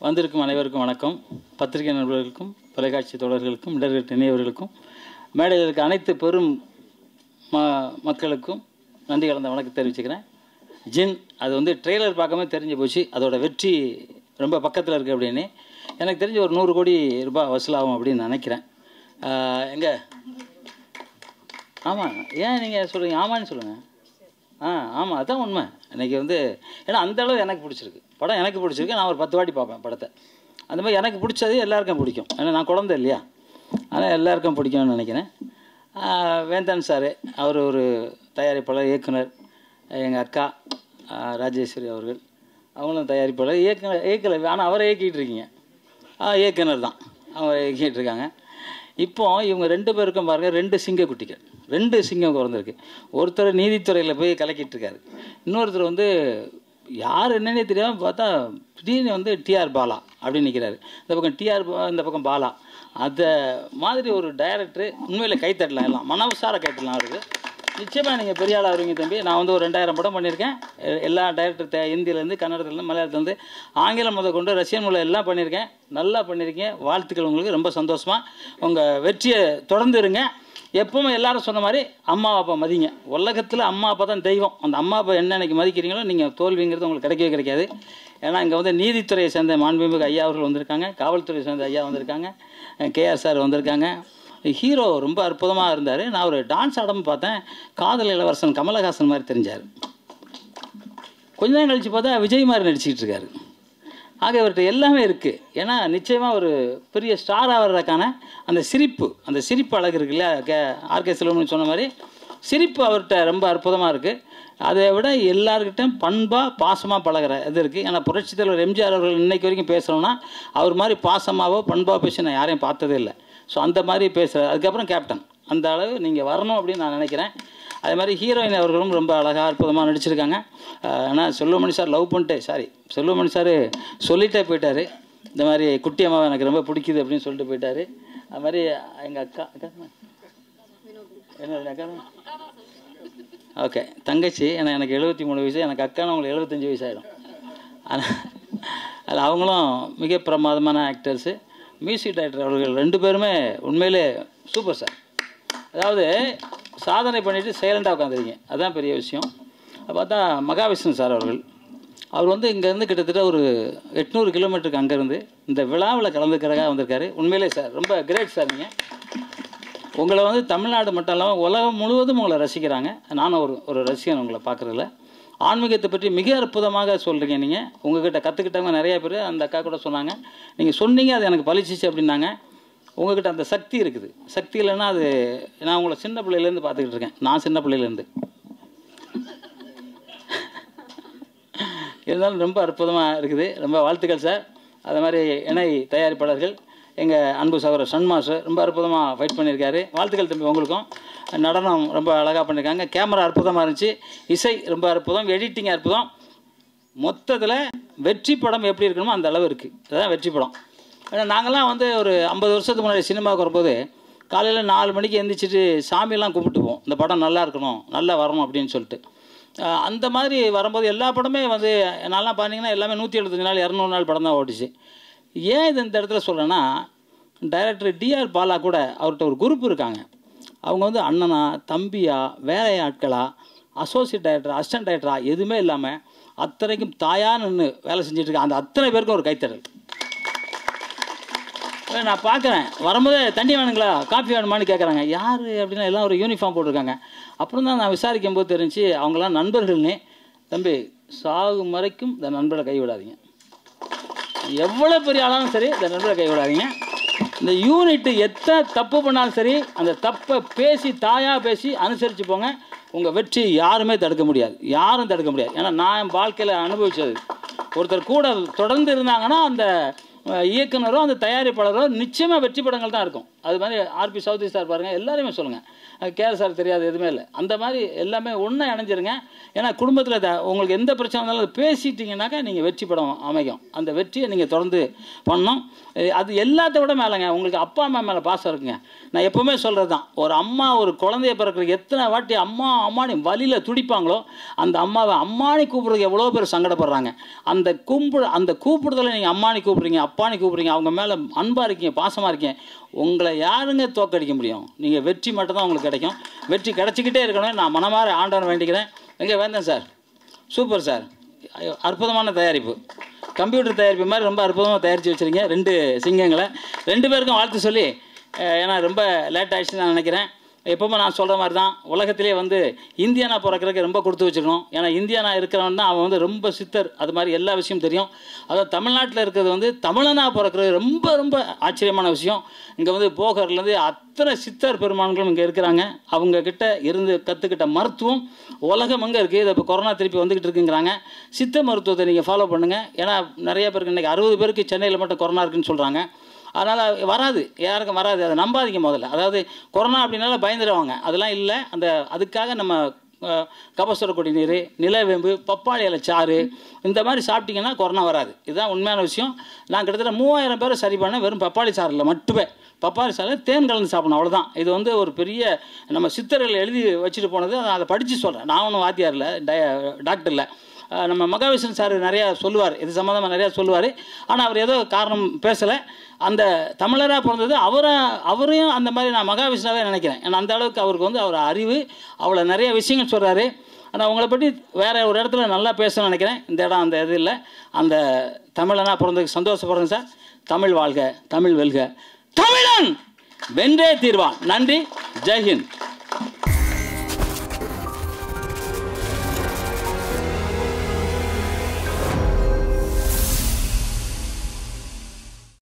வந்திருக்கும் அனைவருக்கும் வணக்கம். பத்திரிகை நண்பர்களுக்கும் தொலைக்காட்சி தோழர்களுக்கும் இடர்கட்ட இணையவர்களுக்கும் மேடையில் இருக்க அனைத்து பெரும் மக்களுக்கும் நன்றி கலந்த வணக்கம் தெரிவிச்சுக்கிறேன். ஜின் அது வந்து ட்ரெய்லர் பார்க்காம தெரிஞ்சு போச்சு, அதோட வெற்றி ரொம்ப பக்கத்தில் இருக்குது அப்படின்னு. எனக்கு தெரிஞ்சு ஒரு 100 கோடி ரூபாய் வசூலாகும் அப்படின்னு நினைக்கிறேன். எங்கே ஆமாம், ஏன் நீங்கள் சொல்கிறீங்க? ஆமான்னு சொல்லுங்கள். ஆமாம், அதுதான் உண்மை. இன்றைக்கி வந்து ஏன்னா அந்தளவு எனக்கு பிடிச்சிருக்கு படம், எனக்கு பிடிச்சிருக்கு. நான் ஒரு 10 வாட்டி பார்ப்பேன் படத்தை. அந்த மாதிரி எனக்கு பிடிச்சது எல்லாருக்கும் பிடிக்கும். ஏன்னா நான் குழந்தை இல்லையா, ஆனால் எல்லாருக்கும் பிடிக்கும்னு நினைக்கிறேன். வேந்தன் சார் அவர் ஒரு தயாரிப்பாளர், இயக்குனர். எங்கள் அக்கா ராஜேஸ்வரி அவர்கள், அவங்களும் தயாரிப்பாளர், இயக்கலை. ஆனால் அவரை இயக்கிட்டு இருக்கீங்க. இயக்குனர் தான், அவங்க இயக்கிட்டு இருக்காங்க. இப்போ இவங்க 2 பேருக்கும் பாருங்கள் 2 சிங்க குட்டிகள், 2 சிங்கம் பிறந்திருக்கு. ஒருத்தர் நீதித்துறையில் போய் கலக்கிட்டு இருக்காரு, இன்னொருத்தர் வந்து யார் என்னன்னே தெரியாமல் பார்த்தா திடீர்னு வந்து டிஆர் பாலா அப்படின்னு நிற்கிறாரு. இந்த பக்கம் டிஆர், இந்த பக்கம் பாலா. அந்த மாதிரி ஒரு டைரக்டரு உண்மையில் கைத்தட்டலாம், எல்லாம் மனசார கைத்தட்டலாம். அவருக்கு நிச்சயமாக நீங்கள் பெரிய ஆளாக வருவீங்க தம்பி. நான் வந்து ஒரு 2000 படம் பண்ணியிருக்கேன். எல்லா டைரக்டர் ஹிந்திலேருந்து, கன்னடத்துலேருந்து, மலையாளத்துலேருந்து, ஆங்கிலம் முத கொண்டு ரஷ்யன் மொழி எல்லாம் பண்ணியிருக்கேன். நல்லா பண்ணியிருக்கீங்க, வாழ்த்துக்கள் உங்களுக்கு. ரொம்ப சந்தோஷமாக உங்கள் வெற்றியை தொடர்ந்து இருங்க. எப்பவுமே எல்லாரும் சொன்ன மாதிரி அம்மா அப்பா மதிங்க. உலகத்தில் அம்மா அப்பா தான் தெய்வம். அந்த அம்மா அப்பா என்ன அன்றைக்கி மதிக்கிறீங்களோ நீங்கள் தோல்விங்கிறது உங்களுக்கு கிடைக்கவே கிடைக்காது. ஏன்னா இங்கே வந்து நீதித்துறையை சேர்ந்த மாண்புமிகு ஐயா அவர்கள் வந்திருக்காங்க, காவல்துறையை சேர்ந்த ஐயா வந்திருக்காங்க, கேஆர் சார் வந்திருக்காங்க. ஹீரோ ரொம்ப அற்புதமாக இருந்தார். நான் ஒரு டான்ஸ் ஆடமும் பார்த்தேன், காதல் இளவரசன் கமலஹாசன் மாதிரி தெரிஞ்சார். கொஞ்ச நேரம் கழித்து பார்த்தா விஜய் மாதிரி நடிச்சிக்கிட்டு இருக்காரு. ஆக இவர்கிட்ட எல்லாமே இருக்குது. ஏன்னா நிச்சயமாக ஒரு பெரிய ஸ்டார் ஆகிறதுக்கான அந்த சிரிப்பு அழகு இருக்கு இல்லையா. ஆர்கே செல்வம்னு சொன்ன மாதிரி சிரிப்பு அவர்கிட்ட ரொம்ப அற்புதமாக இருக்குது. அதை விட எல்லாருக்கிட்டையும் பண்பாக பாசமாக பழகிற இது இருக்குது. ஏன்னா புரட்சித் தலைவர் எம்ஜிஆர் அவர்கள் இன்றைக்கு வரைக்கும் பேசுகிறோன்னா அவர் மாதிரி பாசமாகவோ பண்பாக பேசி நான் யாரையும் பார்த்ததே இல்லை. ஸோ அந்த மாதிரி பேசுகிற. அதுக்கப்புறம் கேப்டன், அந்த அளவு நீங்கள் வரணும் அப்படின்னு நான் நினைக்கிறேன். அதே மாதிரி ஹீரோயின் அவர்களும் ரொம்ப அழகாக அற்புதமாக நடிச்சிருக்காங்க. ஆனால் செல்வமணி சார் லவ் பண்ணிட்டு, செல்வமணி சார் சொல்லிட்டே போயிட்டார், இந்த மாதிரி குட்டி அம்மாவை எனக்கு ரொம்ப பிடிக்குது அப்படின்னு சொல்லிட்டு போயிட்டார். அது மாதிரி எங்கள் அக்கா என்ன அக்கா ஓகே தங்கச்சி, ஏன்னா எனக்கு 73 வயசு, எனக்கு அக்கான உங்களுக்கு 75 வயசு ஆகிடும். ஆனால் அதில் அவங்களும் மிக பிரமாதமான ஆக்டர்ஸு. மியூசிக் டைரக்டர் அவர்கள் 2 பேருமே உண்மையிலே சூப்பர் சார். அதாவது சாதனை பண்ணிவிட்டு சைலண்டாக உட்காந்துருக்கீங்க, அதுதான் பெரிய விஷயம். பார்த்தா மகாவிஷ்ணு சார் அவர் வந்து இங்கேருந்து கிட்டத்தட்ட ஒரு 800 கிலோமீட்டருக்கு அங்கேருந்து இந்த விழாவில் கலந்துக்கிறதுக்காக வந்திருக்காரு. உண்மையிலே சார் ரொம்ப கிரேட் சார். நீங்கள் உங்களை வந்து தமிழ்நாடு மட்டும் இல்லாமல் உலகம் முழுவதும் உங்களை ரசிக்கிறாங்க. நானும் ஒரு ரசிகன் உங்களை பார்க்குறதில்ல. ஆன்மீகத்தை பற்றி மிக அற்புதமாக சொல்கிறீங்க. நீங்கள் உங்கள்கிட்ட கற்றுக்கிட்டவங்க நிறையா பேர். அந்த அக்கா கூட சொன்னாங்க, நீங்கள் சொன்னீங்க அது எனக்கு பலிச்சிச்சு அப்படின்னாங்க. உங்கள்கிட்ட அந்த சக்தி இருக்குது. சக்தி இல்லைன்னா அது, நான் உங்களை சின்ன பிள்ளையிலேருந்து பார்த்துக்கிட்டு இருக்கேன். நான் சின்ன பிள்ளையிலேருந்து இருந்தாலும் ரொம்ப அற்புதமாக இருக்குது. ரொம்ப வாழ்த்துக்கள் சார். அது மாதிரி இணை தயாரிப்பாளர்கள் எங்கள் அன்பு சகோதரர் சன்மாஸ்டர் ரொம்ப அற்புதமாக ஃபைட் பண்ணியிருக்காரு. வாழ்த்துக்கள் தம்பி உங்களுக்கும். நடனம் ரொம்ப அழகாக பண்ணியிருக்காங்க. கேமரா அற்புதமாக இருந்துச்சு, இசை ரொம்ப அற்புதம், எடிட்டிங் அற்புதம். மொத்தத்தில் வெற்றி படம் எப்படி இருக்கணுமோ அந்த அளவு இருக்குது. அதுதான் வெற்றி படம். ஏன்னா நாங்கள்லாம் வந்து ஒரு 50 வருஷத்துக்கு முன்னாடி சினிமாவுக்கு வரும்போது காலையில் 4 மணிக்கு எழுந்திரிச்சிட்டு சாமியெல்லாம் கும்பிட்டுப்போம், இந்த படம் நல்லா இருக்கணும், நல்லா வரணும் அப்படின்னு சொல்லிட்டு. அந்த மாதிரி வரும்போது எல்லா படமே வந்து நான்லாம் பார்த்தீங்கன்னா எல்லாமே 175 நாள் 200 நாள் படம் தான் ஓடிச்சு. ஏன் இது இந்த இடத்துல சொல்கிறேன்னா, டைரக்டர் டிஆர் பாலா கூட அவர்கிட்ட ஒரு குரூப் இருக்காங்க. அவங்க வந்து அண்ணனா, தம்பியா, வேலை ஆட்களா, அசோசியேட் டைரக்டர், அசிஸ்டன்ட் டைரக்டரா எதுவுமே இல்லாமல் அத்தனைக்கும் தாயாக நின்று வேலை செஞ்சிட்ருக்காங்க. அந்த அத்தனை பேருக்கும் ஒரு கைத்தறல். நான் பார்க்குறேன் வரும்போதே தண்ணி வேணுங்களா, காஃபி வேணுமான்னு கேட்குறாங்க. யார் அப்படின்னா எல்லாம் ஒரு யூனிஃபார்ம் போட்டிருக்காங்க. அப்புறம் தான் நான் விசாரிக்கும் போது தெரிஞ்சு அவங்களாம் நண்பர்கள்னே. தம்பி சாகும் வரைக்கும் இந்த நண்பரை கைவிடாதீங்க, எவ்வளோ பெரிய ஆளாலும் சரி இந்த நண்பரை கைவிடாதீங்க. இந்த யூனிட்டு எத்தனை தப்பு பண்ணாலும் சரி அந்த தப்பை பேசி தாயாக பேசி அனுசரித்து போங்க. உங்கள் வெற்றி யாருமே தடுக்க முடியாது, யாரும் தடுக்க முடியாது. ஏன்னா நான் என் வாழ்க்கையில் அனுபவித்தது, ஒருத்தர் கூட தொடர்ந்து இருந்தாங்கன்னா அந்த இயக்குனரோ அந்த தயாரிப்பாளரோ நிச்சயமாக வெற்றி படங்கள் தான் இருக்கும். அது மாதிரி ஆர்பி சௌத்ரி சார் பாருங்கள், எல்லாருமே சொல்லுங்கள். கேஆர் சார் தெரியாது எதுவுமே இல்லை. அந்த மாதிரி எல்லாமே ஒன்றா இணைஞ்சிருங்க. ஏன்னா குடும்பத்தில் உங்களுக்கு எந்த பிரச்சனை இருந்தாலும் அது பேசிட்டிங்கனாக்கா நீங்கள் வெற்றி படம் அமைக்கும். அந்த வெற்றியை நீங்கள் தொடர்ந்து பண்ணணும். அது எல்லாத்த விட மேலேங்க உங்களுக்கு அப்பா அம்மா மேலே பாசம் இருக்குங்க. நான் எப்போவுமே சொல்கிறது தான், ஒரு அம்மா ஒரு குழந்தைய பிறக்கிறதுக்கு எத்தனை வாட்டி அம்மா அம்மானி வலியில் துடிப்பாங்களோ அந்த அம்மாவை அம்மானி கூப்பிட்றதுக்கு எவ்வளோ பேர் சங்கடப்படுறாங்க. அந்த கூப்பிடுதலை நீங்கள் அம்மானி கூப்பிட்றீங்க, அப்பானி கூப்பிட்றீங்க, அவங்க மேலே அன்பாக இருக்கீங்க, பாசமாக இருக்கீங்க. உங்களை யாருங்க தோக்கடிக்க முடியும்? நீங்கள் வெற்றி மட்டும்தான் உங்களுக்கு கிடைக்கும். வெற்றி கிடச்சிக்கிட்டே இருக்கணும். நான் மனமாற ஆண்டவன் வேண்டிக்கிறேன். எங்கே வேந்தன் சார், சூப்பர் சார், அற்புதமான தயாரிப்பு, கம்ப்யூட்டர் தயாரிப்பு மாதிரி ரொம்ப அற்புதமாக தயாரித்து வச்சுருங்க 2 சிங்கங்களை. 2 பேருக்கும் வாழ்த்து சொல்லி, ஏன்னா ரொம்ப லேட் ஆகிடுச்சுன்னு நான் நினைக்கிறேன். எப்போவுமே நான் சொல்கிற மாதிரி தான், உலகத்திலே வந்து இந்தியானா பிறக்கிறதுக்கு ரொம்ப கொடுத்து வச்சுக்கணும். ஏன்னா இந்தியானா இருக்கிறவன் தான் அவன் வந்து ரொம்ப சித்தர், அது மாதிரி எல்லா விஷயமும் தெரியும். அதாவது தமிழ்நாட்டில் இருக்கிறது வந்து தமிழனாக பிறக்கிறது ரொம்ப ரொம்ப ஆச்சரியமான விஷயம். இங்கே வந்து போகர்லேருந்து அத்தனை சித்தர் பெருமான்களும் இங்கே இருக்கிறாங்க. அவங்கக்கிட்ட இருந்து கற்றுக்கிட்ட மருத்துவம் உலகம் எங்கே இருக்குது. இதை இப்போ கொரோனா திருப்பி வந்துக்கிட்டு இருக்குங்கிறாங்க. சித்த மருத்துவத்தை நீங்கள் ஃபாலோ பண்ணுங்கள். ஏன்னா நிறைய பேருக்கு இன்றைக்கி 60 பேருக்கு சென்னையில் மட்டும் கொரோனா இருக்குதுன்னு சொல்கிறாங்க. அதனால் வராது, யாருக்கும் வராது, அதை நம்பாதீங்க முதல்ல. அதாவது கொரோனா அப்படின்னால பயந்துடுவாங்க, அதெல்லாம் இல்லை. அதுக்காக நம்ம கபசுர குடிநீர், நிலவேம்பு, பப்பாளி இலை சாறு இந்த மாதிரி சாப்பிட்டிங்கன்னா கொரோனா வராது. இதுதான் உண்மையான விஷயம். நான் கிட்டத்தட்ட 3000 பேரை சரி பண்ணேன் வெறும் பப்பாளி சாறில் மட்டுமே. பப்பாளி சாறில் தேன் கலந்து சாப்பிடணும், அவ்வளோதான். இது வந்து ஒரு பெரிய நம்ம சித்தர்கள் எழுதி வச்சுட்டு போனது. அதை படித்து சொல்கிறேன். நான் ஒன்றும் வாத்தியார் இல்லை, டாக்டர் இல்லை. நம்ம மகாவிஷ்ணு சார் நிறையா சொல்லுவார், இது சம்மந்தமாக நிறையா சொல்லுவார். ஆனால் அவர் ஏதோ காரணம் பேசலை. அந்த தமிழராக பிறந்தது அவரையும் அந்த மாதிரி நான் மகாவிஷ்ணாவே நினைக்கிறேன். ஏன்னா அந்த அளவுக்கு அவருக்கு வந்து அவர் அறிவு, அவ்வளோ நிறைய விஷயங்கள் சொல்கிறாரு. ஆனால் உங்களை பற்றி வேறு ஒரு இடத்துல நல்லா பேசணும்னு நினைக்கிறேன். இந்த இடம் அந்த இது இல்லை. அந்த தமிழனாக பிறந்ததுக்கு சந்தோஷப்படுறேன் சார். தமிழ் வாழ்க, தமிழ் வெல்க, தமிழன் வென்றே தீர்வான். நன்றி, ஜெய்ஹிந்த்.